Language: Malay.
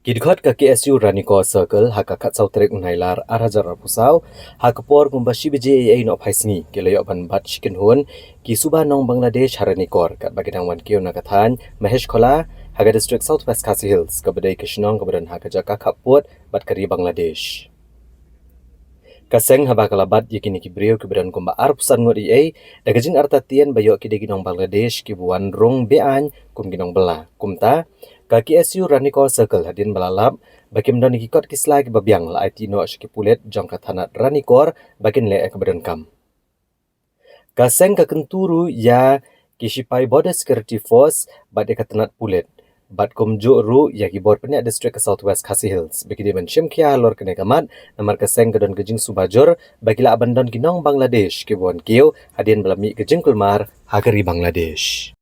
Kidkot ka KSU Raniko Circle haka kat sautrek unailar arajar pusau haka por kumbashi BJA no phaisni kelayo ban bat chicken hun ki suba nong Bangladesh haranikor kat bagidang wan kio nakathan Mahesh Khola haga district Southwest Khasi Hills kabadai kishnong kabadan haka jaka kaput bat kari Bangladesh. Kaseng haba kalabat yakini kibriyo kibadan kumba arpusan ngot ai dagajing artatian bayo kidegi nong Bangladesh ki buan rong bean kum ginong bela kumta ka KSU Raniko Circle hadin balalap bakim don ikot kislai ki babiang la IT no pulet jong kathanat Ranikor bakin le kabadan kam. Kaseng ka kenturu ya kisipai Border Security Force bat kathanat pulet bat kumjo ru ya ki bor penya district Southwest Khasi Hills bagi ban shim kia lor kene kamat namar kaseng kadon gejing subajor bagi la abandon ginong Bangladesh ki bon kio hadin balami gejing kulmar hagari Bangladesh.